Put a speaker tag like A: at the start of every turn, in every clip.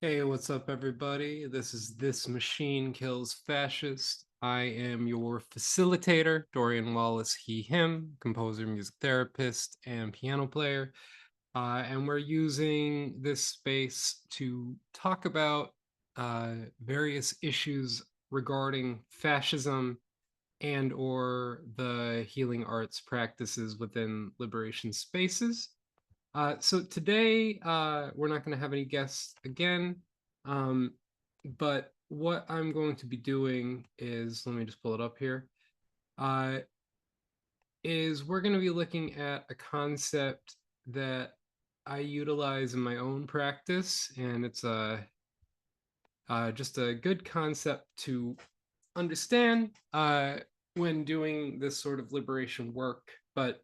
A: Hey, what's up, everybody? This is This Machine Kills Fascists. I am your facilitator, Dorian Wallace, he, him, composer, music therapist, and piano player. And we're using this space to talk about various issues regarding fascism and or the healing arts practices within liberation spaces. So today, we're not going to have any guests again, um, but what I'm going to be doing is, let me just pull it up here, uh, is we're going to be looking at a concept that I utilize in my own practice, and it's just a good concept to understand when doing this sort of liberation work. But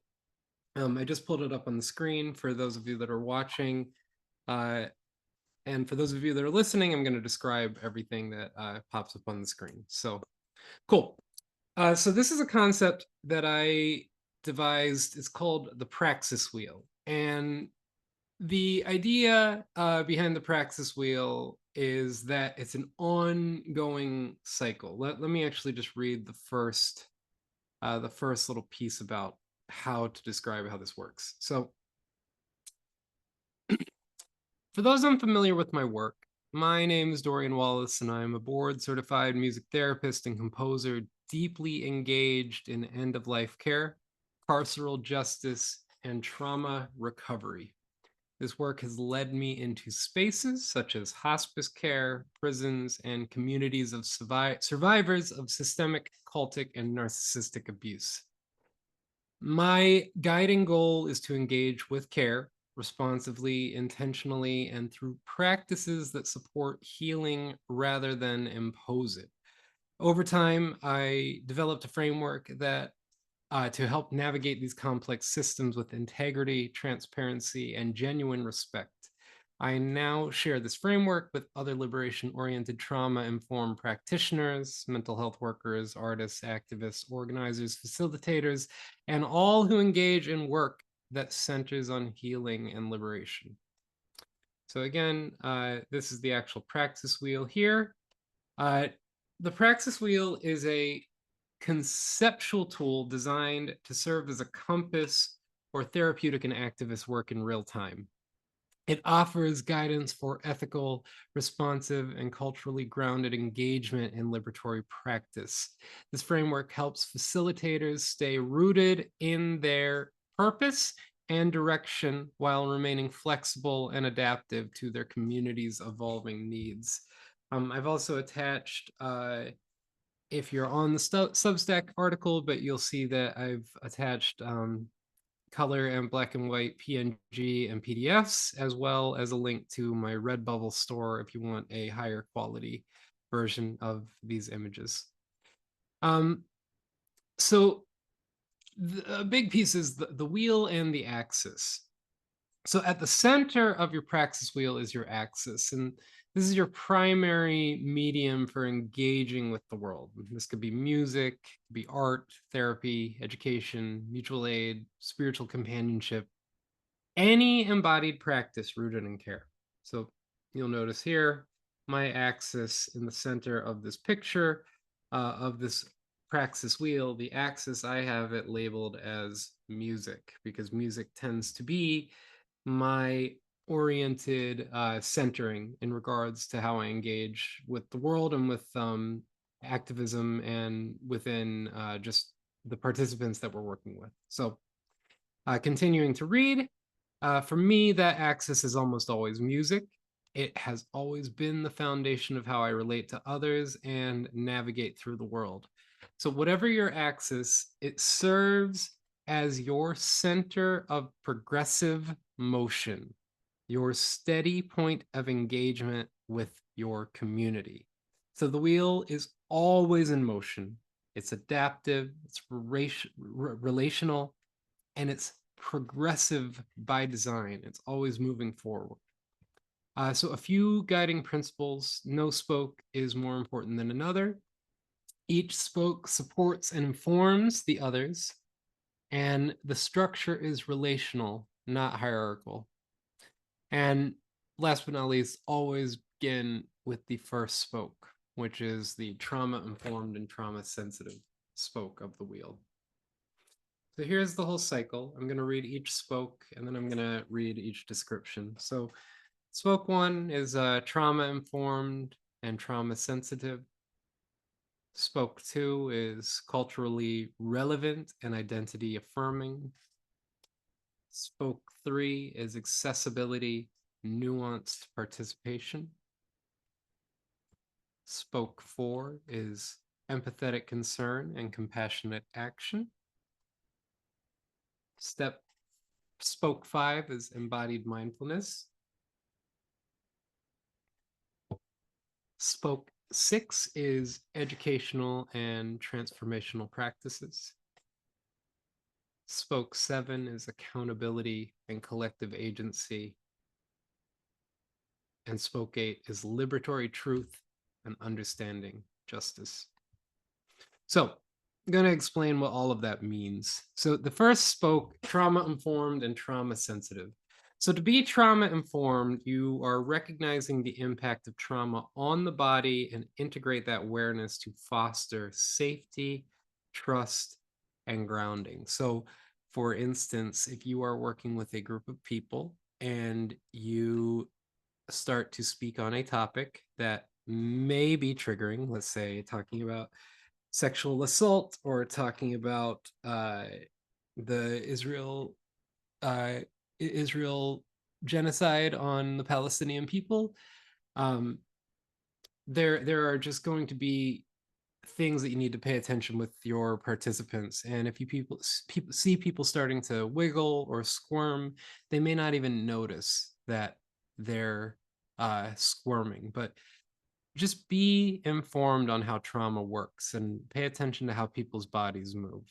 A: I just pulled it up on the screen for those of you that are watching. Uh, And for those of you that are listening, I'm going to describe everything that pops up on the screen. So cool. So this is a concept that I devised. It's called the Praxis Wheel. And the idea behind the Praxis Wheel is that it's an ongoing cycle. Let me actually just read the first little piece about how to describe how this works. So for those unfamiliar with my work, my name is Dorian Wallace, and I'm a board certified music therapist and composer deeply engaged in end of life care, carceral justice, and trauma recovery. This work has led me into spaces such as hospice care, prisons, and communities of survivors of systemic, cultic, and narcissistic abuse. My guiding goal is to engage with care responsively, intentionally, and through practices that support healing rather than impose it. Over time, I developed a framework that to help navigate these complex systems with integrity, transparency, and genuine respect. I now share this framework with other liberation-oriented trauma-informed practitioners, mental health workers, artists, activists, organizers, facilitators, and all who engage in work that centers on healing and liberation. So again, this is the actual Praxis Wheel here. Uh, the Praxis Wheel is a conceptual tool designed to serve as a compass for therapeutic and activist work in real time. It offers guidance for ethical, responsive, and culturally grounded engagement in liberatory practice. This framework helps facilitators stay rooted in their purpose and direction while remaining flexible and adaptive to their community's evolving needs. I've also attached if you're on the Substack article, but you'll see that I've attached color and black and white PNG and PDFs, as well as a link to my Redbubble store if you want a higher quality version of these images. Um, so a big piece is the wheel and the axis. So at the center of your praxis wheel is your axis, and this is your primary medium for engaging with the world. This could be music, could be art, therapy, education, mutual aid, spiritual companionship, any embodied practice rooted in care. So you'll notice here, my axis in the center of this picture of this praxis wheel, the axis, I have it labeled as music because music tends to be my oriented centering in regards to how I engage with the world and with activism and within just the participants that we're working with. So continuing to read, for me, that axis is almost always music. It has always been the foundation of how I relate to others and navigate through the world. So whatever your axis, it serves as your center of progressive motion, your steady point of engagement with your community. So the wheel is always in motion. It's adaptive, it's relational, and it's progressive by design. It's always moving forward. So a few guiding principles: no spoke is more important than another. Each spoke supports and informs the others, and the structure is relational, not hierarchical. And last but not least, always begin with the first spoke, which is the trauma-informed and trauma-sensitive spoke of the wheel. So here's the whole cycle. I'm going to read each spoke, and then I'm going to read each description. So spoke 1 is trauma-informed and trauma-sensitive. Spoke 2 is culturally relevant and identity affirming. Spoke 3 is accessibility, nuanced participation. Spoke 4 is empathetic concern and compassionate action. Spoke 5 is embodied mindfulness. Spoke 6 is educational and transformational practices. Spoke 7 is accountability and collective agency. And spoke 8 is liberatory truth and understanding justice. So I'm going to explain what all of that means. So the first spoke, trauma-informed and trauma-sensitive. So to be trauma-informed, you are recognizing the impact of trauma on the body and integrate that awareness to foster safety, trust, and grounding. So for instance, if you are working with a group of people and you start to speak on a topic that may be triggering, let's say talking about sexual assault or talking about the Israel genocide on the Palestinian people, there are just going to be things that you need to pay attention with your participants. And if you see people starting to wiggle or squirm, they may not even notice that they're squirming, but just be informed on how trauma works and pay attention to how people's bodies move.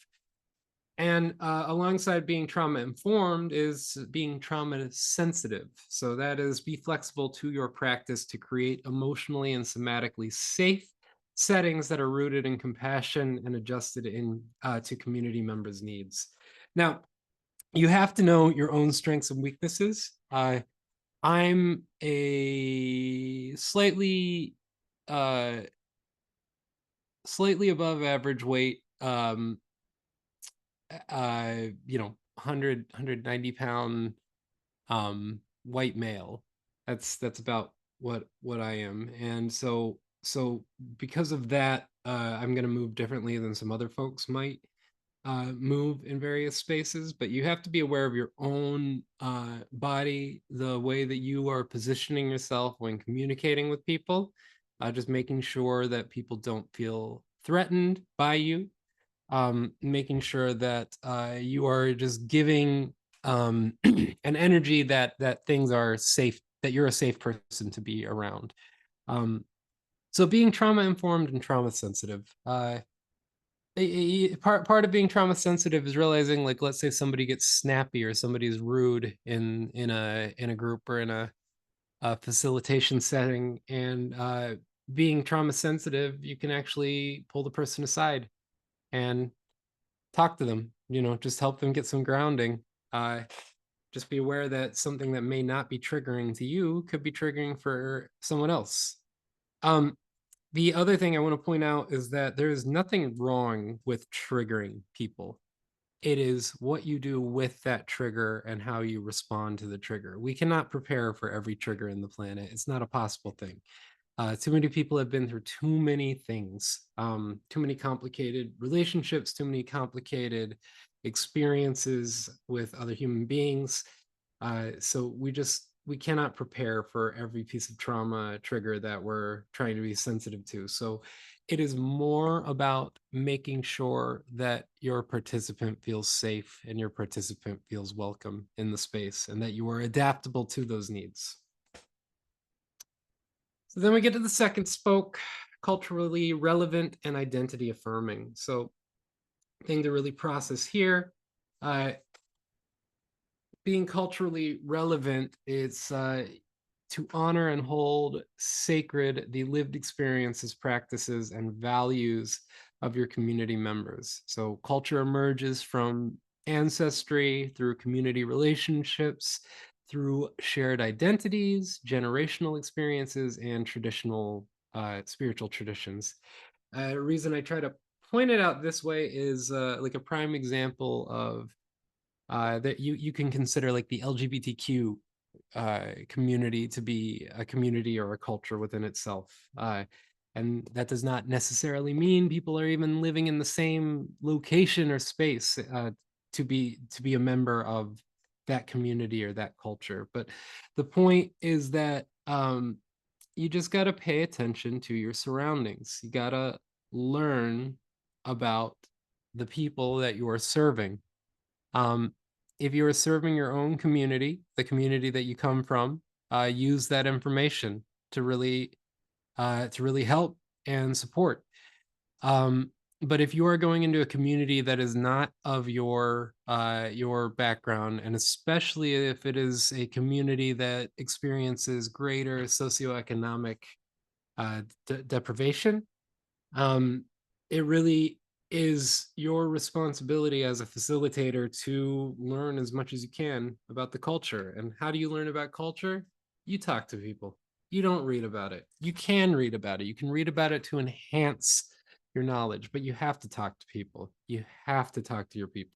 A: And alongside being trauma informed is being trauma sensitive. So that is, be flexible to your practice to create emotionally and somatically safe settings that are rooted in compassion and adjusted in to community members' needs. Now, you have to know your own strengths and weaknesses. I'm a slightly above average weight, 190 pound white male. That's about what I am. And so because of that, I'm going to move differently than some other folks might move in various spaces, but you have to be aware of your own body, the way that you are positioning yourself when communicating with people, just making sure that people don't feel threatened by you, making sure that you are just giving an energy that things are safe, that you're a safe person to be around. So being trauma informed and trauma sensitive. Part of being trauma sensitive is realizing, like, let's say somebody gets snappy or somebody's rude in a group or in a facilitation setting, and being trauma sensitive, you can actually pull the person aside and talk to them, just help them get some grounding. Just be aware that something that may not be triggering to you could be triggering for someone else. The other thing I want to point out is that there is nothing wrong with triggering people. It is what you do with that trigger and how you respond to the trigger. We cannot prepare for every trigger in the planet. It's not a possible thing. Too many people have been through too many things, too many complicated relationships, too many complicated experiences with other human beings. So we cannot prepare for every piece of trauma trigger that we're trying to be sensitive to. So it is more about making sure that your participant feels safe and your participant feels welcome in the space, and that you are adaptable to those needs. So then we get to the second spoke, culturally relevant and identity affirming. So thing to really process here, being culturally relevant, it's to honor and hold sacred the lived experiences, practices, and values of your community members. So culture emerges from ancestry through community relationships, through shared identities, generational experiences, and traditional spiritual traditions. A reason I try to point it out this way is like a prime example of that you can consider like the LGBTQ community to be a community or a culture within itself. And that does not necessarily mean people are even living in the same location or space to be a member of that community or that culture. But the point is that you just got to pay attention to your surroundings. You got to learn about the people that you are serving. Um, if you are serving your own community, the community that you come from, use that information to really help and support. Um, but if you are going into a community that is not of your background, and especially if it is a community that experiences greater socioeconomic deprivation, um, it really is your responsibility as a facilitator to learn as much as you can about the culture. And how do you learn about culture? You talk to people. You don't read about it. You can read about it. You can read about it to enhance your knowledge, but you have to talk to people. You have to talk to your people.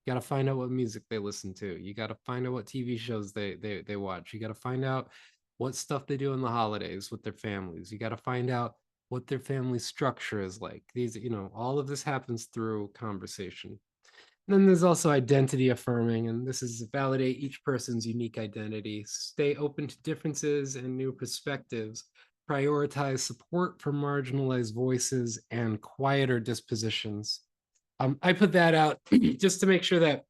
A: You got to find out what music they listen to. You got to find out what TV shows they watch. You got to find out what stuff they do in the holidays with their families. You got to find out what their family structure is like. These, all of this happens through conversation. And then there's also identity affirming, and this is validate each person's unique identity, stay open to differences and new perspectives, prioritize support for marginalized voices and quieter dispositions. I put that out just to make sure that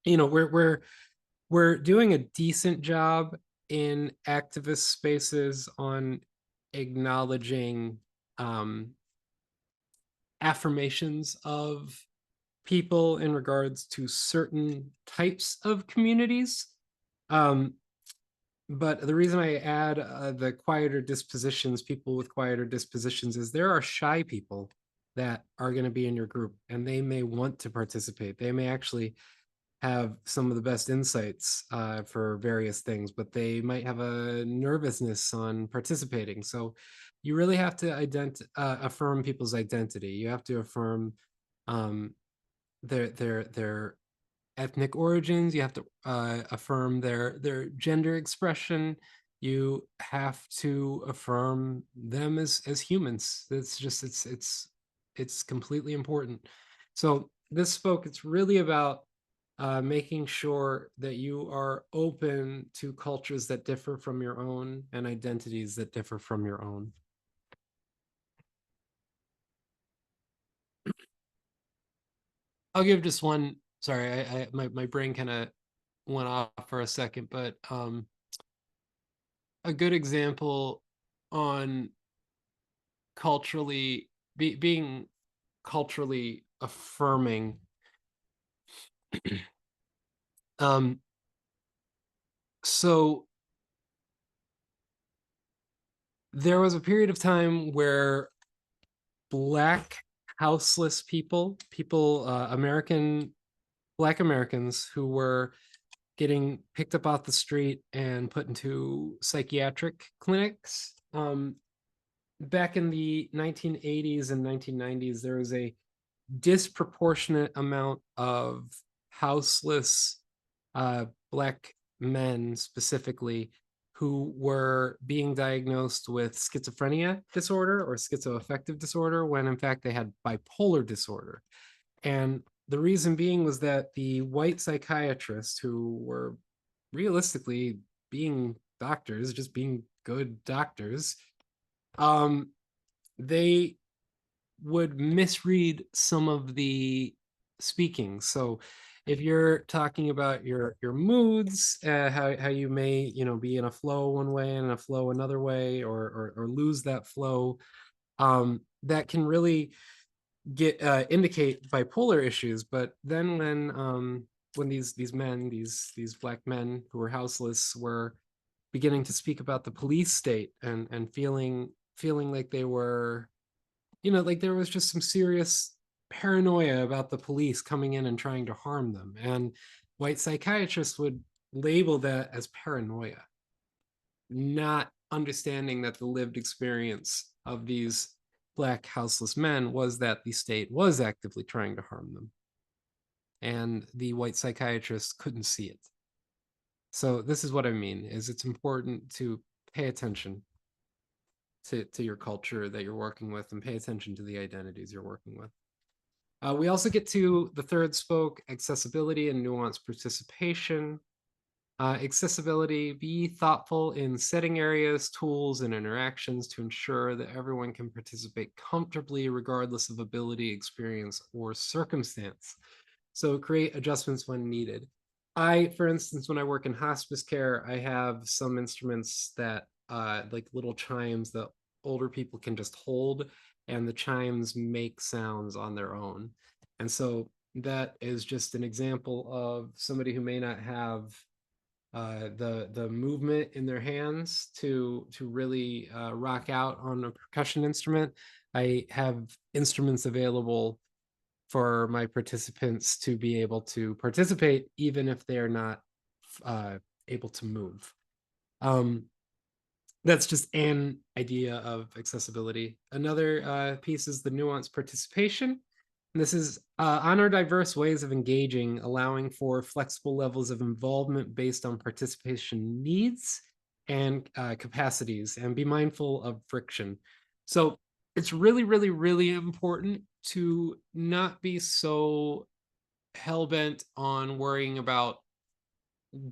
A: we're doing a decent job in activist spaces on acknowledging affirmations of people in regards to certain types of communities. But the reason I add the quieter dispositions, people with quieter dispositions, is there are shy people that are going to be in your group and they may want to participate. They may actually have some of the best insights for various things, but they might have a nervousness on participating. So you really have to affirm people's identity. You have to affirm um, their ethnic origins. You have to affirm their gender expression. You have to affirm them as humans. It's completely important. So this spoke. It's really about making sure that you are open to cultures that differ from your own and identities that differ from your own. I'll give just one. Sorry, my brain kind of went off for a second, but a good example on being culturally affirming. um, so there was a period of time where Black houseless people, Black Americans who were getting picked up off the street and put into psychiatric clinics. Back in the 1980s and 1990s, there was a disproportionate amount of houseless Black men specifically who were being diagnosed with schizophrenia disorder or schizoaffective disorder when in fact they had bipolar disorder. And the reason being was that the white psychiatrists who were realistically being doctors, just being good doctors, they would misread some of the speaking. So if you're talking about your moods, how you may be in a flow one way and a flow another way, or lose that flow, that can really get indicate bipolar issues. But then when these men, these Black men who were houseless, were beginning to speak about the police state and feeling like they were, like there was just some serious paranoia about the police coming in and trying to harm them, and white psychiatrists would label that as paranoia, not understanding that the lived experience of these Black houseless men was that the state was actively trying to harm them. And the white psychiatrist couldn't see it. So this is what I mean, is it's important to pay attention to your culture that you're working with and pay attention to the identities you're working with. We also get to the third spoke, accessibility and nuanced participation. Accessibility, be thoughtful in setting areas, tools, and interactions to ensure that everyone can participate comfortably regardless of ability, experience, or circumstance. So create adjustments when needed. For instance, when I work in hospice care, I have some instruments that like little chimes that older people can just hold, and the chimes make sounds on their own. And so that is just an example of somebody who may not have the movement in their hands to really rock out on a percussion instrument. I have instruments available for my participants to be able to participate even if they are not uh, able to move. That's just an idea of accessibility. Another piece is the nuanced participation. And this is honor diverse ways of engaging, allowing for flexible levels of involvement based on participation needs and capacities, and be mindful of friction. So it's really, really, really important to not be so hell-bent on worrying about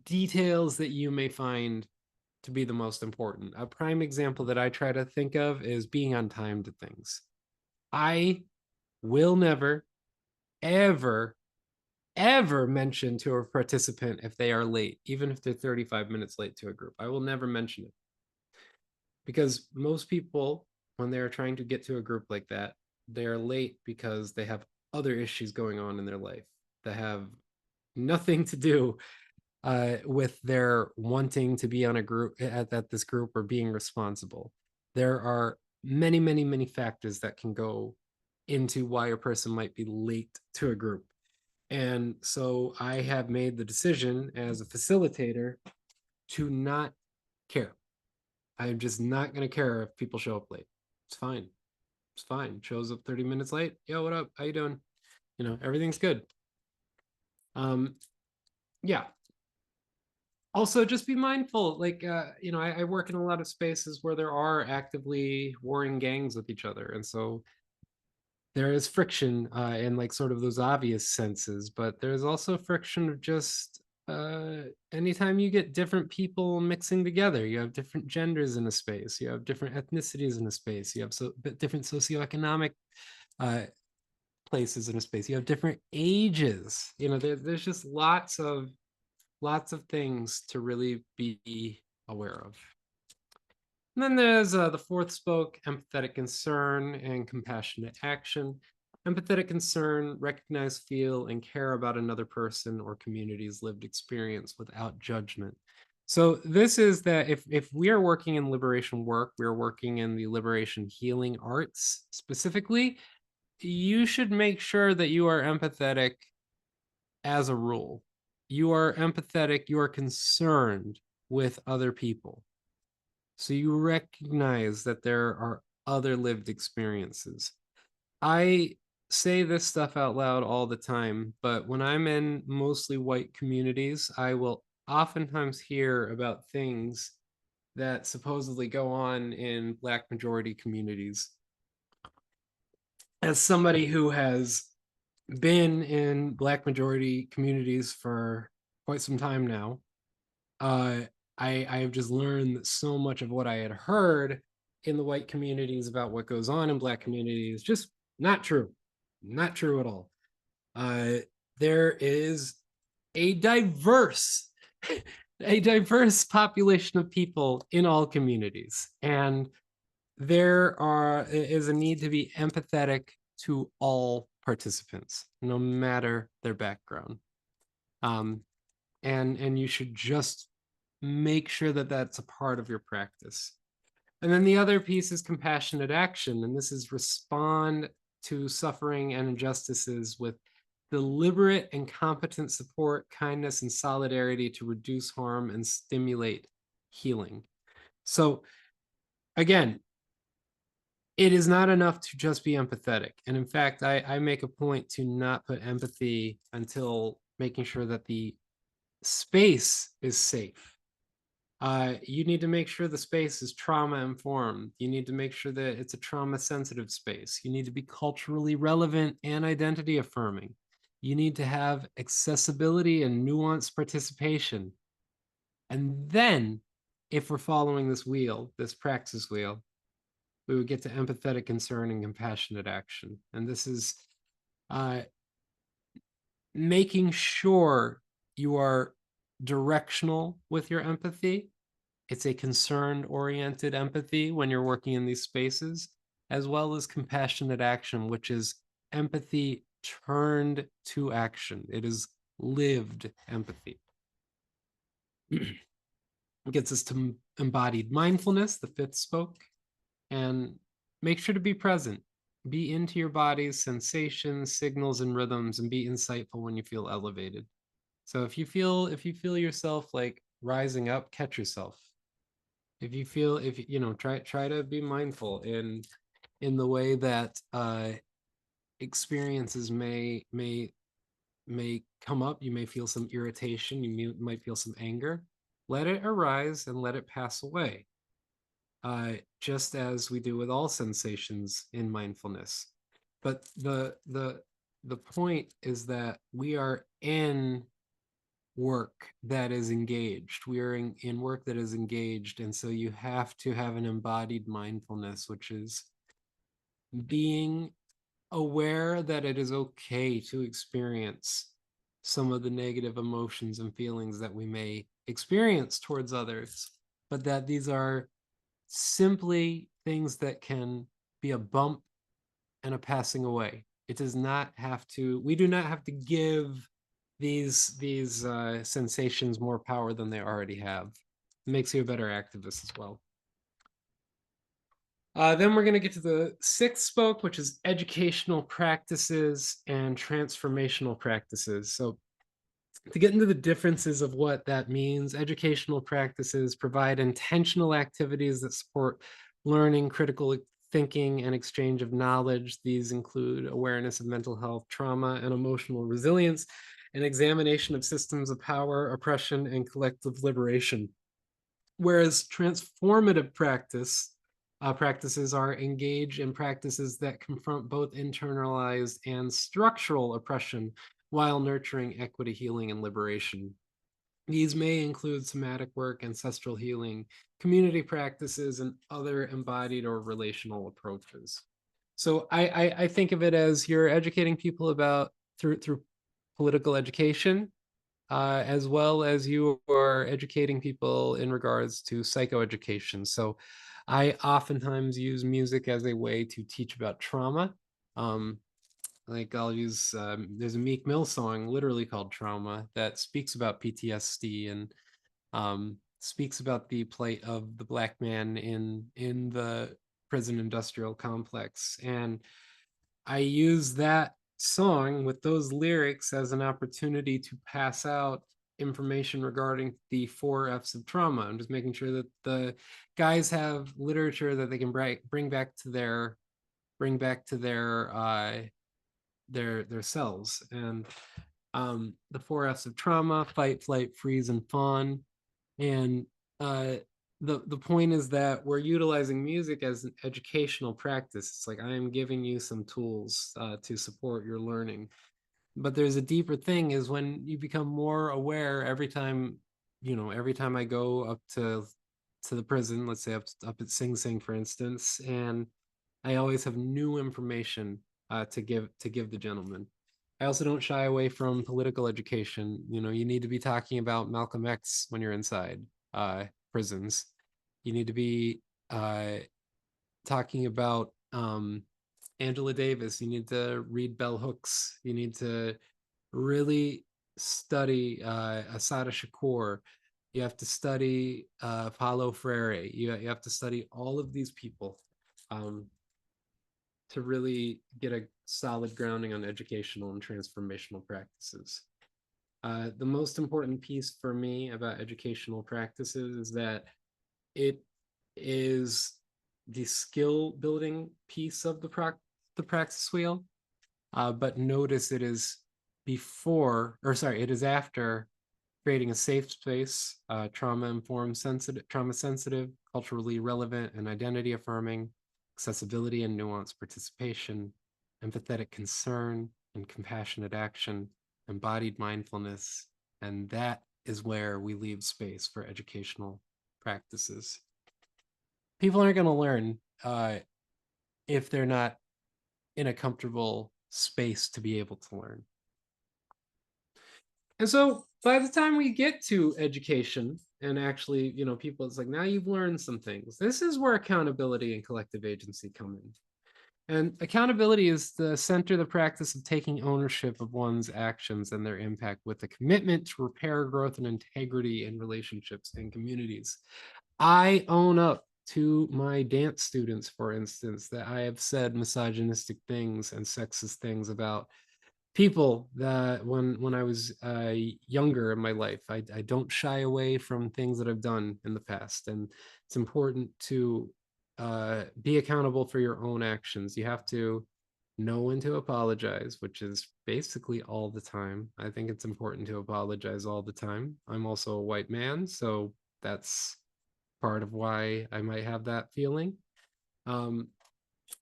A: details that you may find to be the most important. A prime example that I try to think of is being on time to things. I will never, ever, ever mention to a participant if they are late, even if they're 35 minutes late to a group. I will never mention it. Because most people, when they're trying to get to a group like that, they are late because they have other issues going on in their life that have nothing to do with their wanting to be on a group at this group or being responsible. There are many, many, many factors that can go into why a person might be late to a group. And so I have made the decision as a facilitator to not care. I'm just not going to care if people show up late. It's fine. It's fine. Shows up 30 minutes late. Yo, what up? How you doing? You know, everything's good. Yeah. Also, just be mindful. Like, I work in a lot of spaces where there are actively warring gangs with each other. And so there is friction in like sort of those obvious senses, but there's also friction of just anytime you get different people mixing together, you have different genders in a space, you have different ethnicities in a space, you have different socioeconomic uh, places in a space, you have different ages. There's just lots of things to really be aware of. And then there's the fourth spoke, empathetic concern and compassionate action. Empathetic concern, recognize, feel, and care about another person or community's lived experience without judgment. So this is that if we are working in liberation work, we're working in the liberation healing arts specifically, you should make sure that you are empathetic as a rule. You are empathetic, you are concerned with other people. So you recognize that there are other lived experiences. I say this stuff out loud all the time, but when I'm in mostly white communities, I will oftentimes hear about things that supposedly go on in Black majority communities. As somebody who has been in Black majority communities for quite some time now, uh, I have just learned that so much of what I had heard in the white communities about what goes on in Black communities just not true, not true at all. Uh, there is a diverse, a diverse population of people in all communities, and is a need to be empathetic to all participants, no matter their background. And you should just make sure that that's a part of your practice. And then the other piece is compassionate action, and this is respond to suffering and injustices with deliberate and competent support, kindness, and solidarity to reduce harm and stimulate healing. So again, it is not enough to just be empathetic. And in fact, I make a point to not put empathy until making sure that the space is safe. You need to make sure the space is trauma informed. You need to make sure that it's a trauma sensitive space. You need to be culturally relevant and identity affirming. You need to have accessibility and nuanced participation. And then, if we're following this wheel, this praxis wheel, we would get to empathetic concern and compassionate action. And this is making sure you are directional with your empathy. It's a concern-oriented empathy when you're working in these spaces, as well as compassionate action, which is empathy turned to action. It is lived empathy. It gets us to embodied mindfulness, the fifth spoke, and make sure to be present. Be into your body's sensations, signals, and rhythms, and be insightful when you feel elevated. So if you feel yourself like rising up, catch yourself. If you know, try to be mindful in the way that experiences may come up. You may feel some irritation, might feel some anger. Let it arise and let it pass away, just as we do with all sensations in mindfulness. But the point is that we are in work that is engaged. We are in work that is engaged. And so you have to have an embodied mindfulness, which is being aware that it is okay to experience some of the negative emotions and feelings that we may experience towards others, but that these are simply things that can be a bump and a passing away. It does not have to, we do not have to give these sensations more power than they already have. It makes you a better activist as well. Then we're going to get to the sixth spoke, which is educational practices and transformational practices. So to get into the differences of what that means, educational practices provide intentional activities that support learning, critical thinking, and exchange of knowledge. These include awareness of mental health, trauma, and emotional resilience, and examination of systems of power, oppression, and collective liberation. Whereas transformative practices are engaged in practices that confront both internalized and structural oppression while nurturing equity, healing, and liberation. These may include somatic work, ancestral healing, community practices, and other embodied or relational approaches. So I think of it as you're educating people about through political education, as well as you are educating people in regards to psychoeducation. So I oftentimes use music as a way to teach about trauma. Like I'll use, there's a Meek Mill song literally called Trauma that speaks about PTSD and speaks about the plight of the Black man in the prison industrial complex. And I use that song with those lyrics as an opportunity to pass out information regarding the 4 F's of trauma. I'm just making sure that the guys have literature that they can bring back to their their cells. And the 4 F's of trauma: fight, flight, freeze, and fawn. And the point is that we're utilizing music as an educational practice. It's like I am giving you some tools to support your learning. But there's a deeper thing is when you become more aware every time, every time I go up to the prison, let's say up at Sing Sing, for instance, and I always have new information to give the gentleman. I also don't shy away from political education. You need to be talking about Malcolm X when you're inside prisons. You need to be talking about Angela Davis. You need to read Bell Hooks. You need to really study Asada Shakur. You have to study Paulo Freire. You have to study all of these people to really get solid grounding on educational and transformational practices. The most important piece for me about educational practices is that it is the skill building piece of the Praxis Wheel. But notice it is before, or sorry, it is after creating a safe space, trauma-informed, trauma-sensitive, culturally relevant, and identity-affirming, accessibility and nuanced participation, empathetic concern and compassionate action, embodied mindfulness, and that is where we leave space for educational practices. People aren't going to learn if they're not in a comfortable space to be able to learn. And so by the time we get to education and actually, people, it's like, now you've learned some things. This is where accountability and collective agency come in. And accountability is the center, the practice of taking ownership of one's actions and their impact with a commitment to repair, growth, and integrity in relationships and communities. I own up to my dance students, for instance, that I have said misogynistic things and sexist things about people that when I was younger in my life. I don't shy away from things that I've done in the past, and it's important to be accountable for your own actions. You have to know when to apologize, which is basically all the time. I think it's important to apologize all the time. I'm also a white man, so that's part of why I might have that feeling.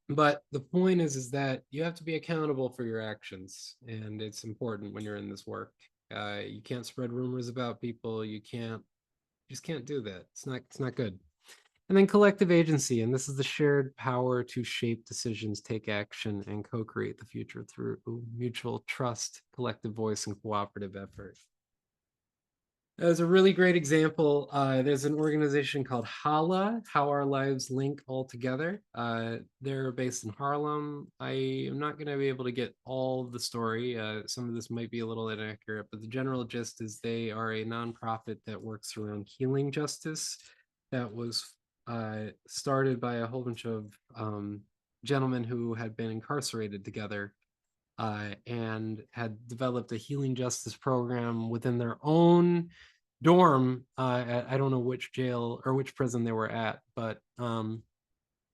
A: But the point is that you have to be accountable for your actions, and it's important when you're in this work. You can't spread rumors about people. You just can't do that. It's not good. And then collective agency, and this is the shared power to shape decisions, take action, and co-create the future through mutual trust, collective voice, and cooperative effort. There's a really great example. There's an organization called HALA, How Our Lives Link All Together. They're based in Harlem. I am not going to be able to get all of the story. Some of this might be a little inaccurate, but the general gist is they are a nonprofit that works around healing justice that was started by a whole bunch of gentlemen who had been incarcerated together and had developed a healing justice program within their own dorm at, I don't know which jail or which prison they were at, but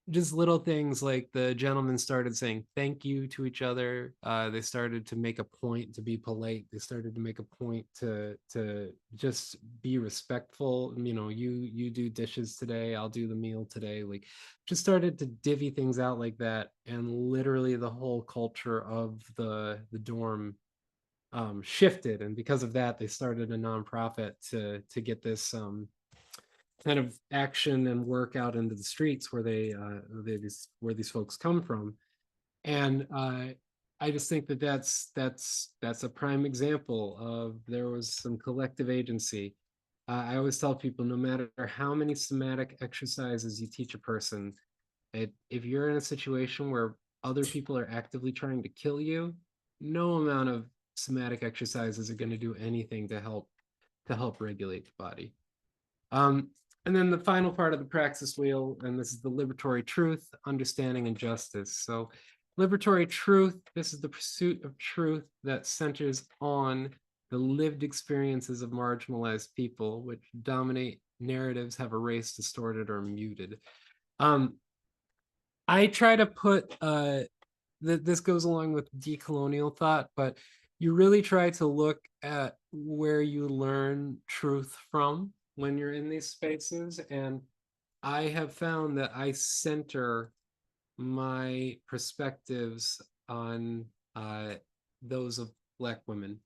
A: just little things like the gentlemen started saying thank you to each other. They started to make a point to be polite. They started to make a point to just be respectful. You do dishes today, I'll do the meal today. Like, just started to divvy things out like that, and literally the whole culture of the dorm shifted. And because of that, they started a nonprofit to get this kind of action and work out into the streets where where these folks come from. And I just think that that's a prime example of there was some collective agency. I always tell people, no matter how many somatic exercises you teach a person, if you're in a situation where other people are actively trying to kill you, no amount of somatic exercises are going to do anything to help regulate the body. And then the final part of the Praxis Wheel, and this is the liberatory truth, understanding, and justice. So liberatory truth, this is the pursuit of truth that centers on the lived experiences of marginalized people, which dominate narratives, have erased, distorted, or muted. I try to put, this goes along with decolonial thought, but you really try to look at where you learn truth from when you're in these spaces. And I have found that I center my perspectives on those of Black women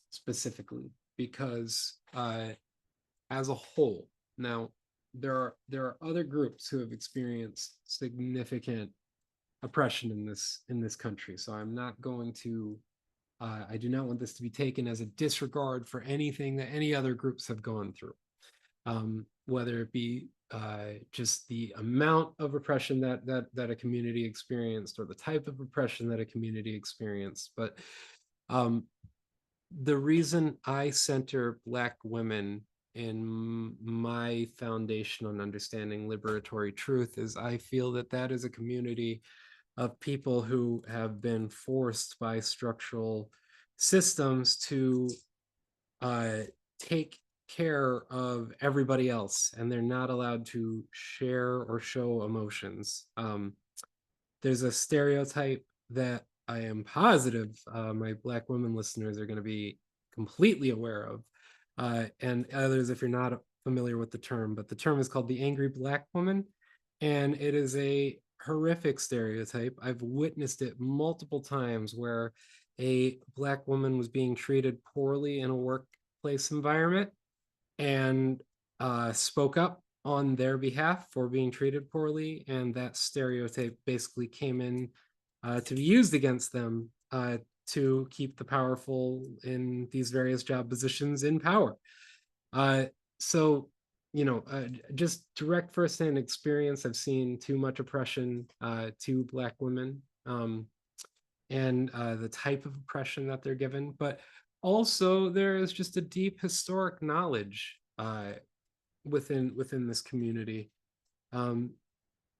A: specifically, because as a whole, now there are other groups who have experienced significant oppression in this country. So I'm not going to I do not want this to be taken as a disregard for anything that any other groups have gone through, whether it be just the amount of oppression that a community experienced, or the type of oppression that a community experienced. But the reason I center Black women in my foundation on understanding liberatory truth is I feel that that is a community of people who have been forced by structural systems to take care of everybody else, and they're not allowed to share or show emotions. There's a stereotype that I am positive my Black women listeners are going to be completely aware of, and others if you're not familiar with the term, but the term is called the angry Black woman, and it is a horrific stereotype. I've witnessed it multiple times where a Black woman was being treated poorly in a workplace environment and spoke up on their behalf for being treated poorly, and that stereotype basically came in to be used against them to keep the powerful in these various job positions in power. So, just direct firsthand experience, I've seen too much oppression to Black women, and the type of oppression that they're given, but also there is just a deep historic knowledge within this community.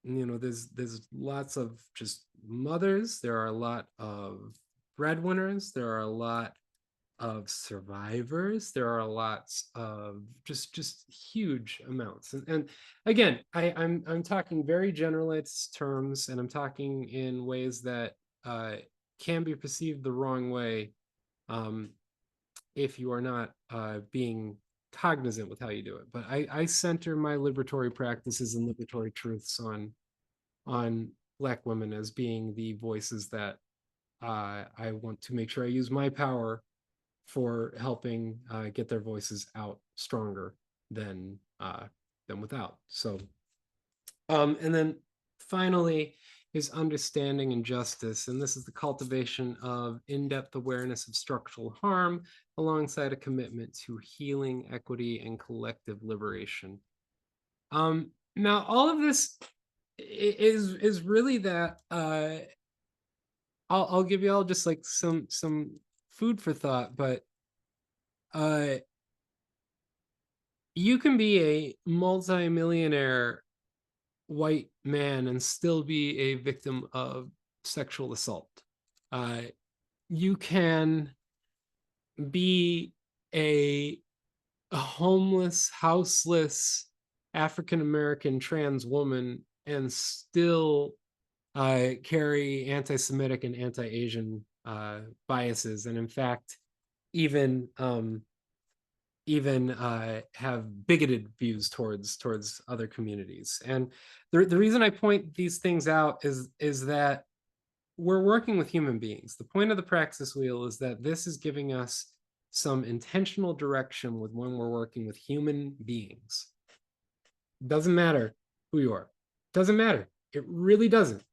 A: There's lots of just mothers. There are a lot of breadwinners. There are a lot of survivors. There are lots of just huge amounts. And again, I'm talking very generalized terms, and I'm talking in ways that can be perceived the wrong way if you are not being cognizant with how you do it. But I center my liberatory practices and liberatory truths on Black women as being the voices that I want to make sure I use my power for helping get their voices out stronger than without. So, and then finally is understanding and justice, and this is the cultivation of in-depth awareness of structural harm alongside a commitment to healing, equity, and collective liberation. Now, all of this is really that. I'll give you all just like some food for thought, but you can be a multimillionaire white man and still be a victim of sexual assault. You can be a homeless, houseless African American trans woman and still carry anti-Semitic and anti-Asian biases, and in fact, even have bigoted views towards other communities. And the reason I point these things out is that we're working with human beings. The point of the Praxis Wheel is that this is giving us some intentional direction with when we're working with human beings. Doesn't matter who you are. Doesn't matter. It really doesn't.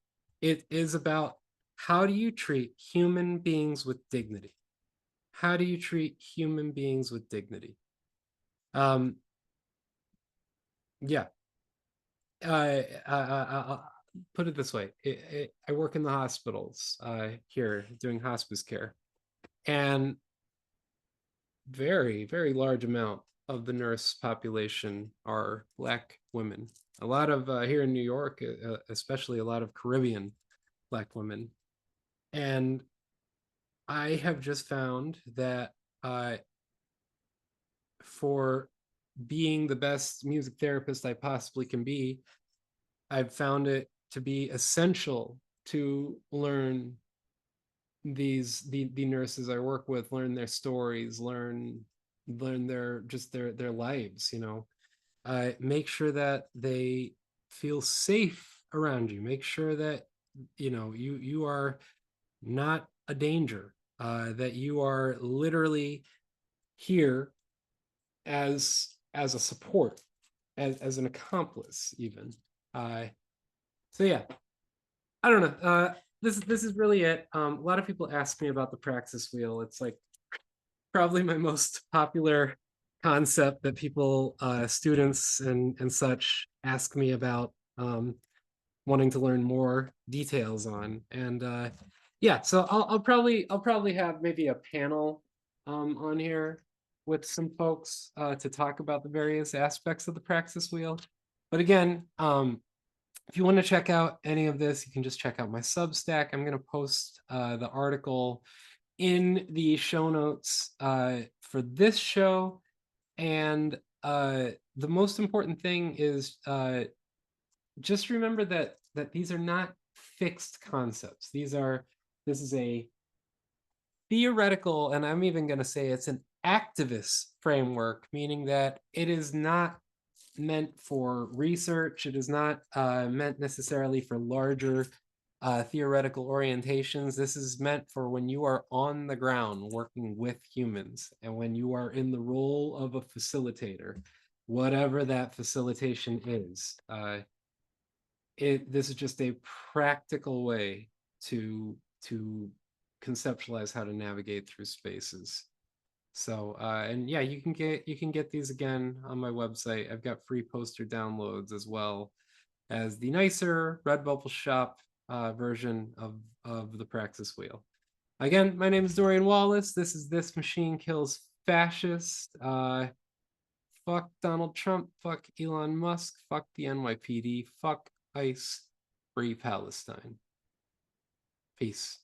A: It is about how do you treat human beings with dignity? How do you treat human beings with dignity? Yeah. I'll put it this way. I work in the hospitals here doing hospice care, and very, very large amount of the nurse population are Black women. A lot of here in New York, especially a lot of Caribbean Black women. And I have just found that for being the best music therapist I possibly can be, I've found it to be essential to learn the nurses I work with, learn their stories, learn their lives, make sure that they feel safe around you, make sure that you are not a danger, that you are literally here as a support, as an accomplice even. So yeah, I don't know. This is really it. A lot of people ask me about the Praxis Wheel. It's like probably my most popular concept that people, students and such, ask me about, wanting to learn more details on. And yeah, so I'll probably have maybe a panel on here with some folks to talk about the various aspects of the Praxis Wheel. But again, If you want to check out any of this, you can just check out my Substack. I'm going to post the article in the show notes for this show. And the most important thing is just remember that these are not fixed concepts. This is a theoretical, and I'm even going to say it's an activist framework, meaning that it is not meant for research. It is not meant necessarily for larger theoretical orientations. This is meant for when you are on the ground working with humans and when you are in the role of a facilitator, whatever that facilitation is. This is just a practical way to conceptualize how to navigate through spaces. So and yeah, you can get these again on my website. I've got free poster downloads as well as the nicer Redbubble shop version of the Praxis Wheel. Again, my name is Dorian Wallace. This is This Machine Kills Fascists. Fuck Donald Trump. Fuck Elon Musk. Fuck the NYPD. Fuck ICE. Free Palestine. Peace.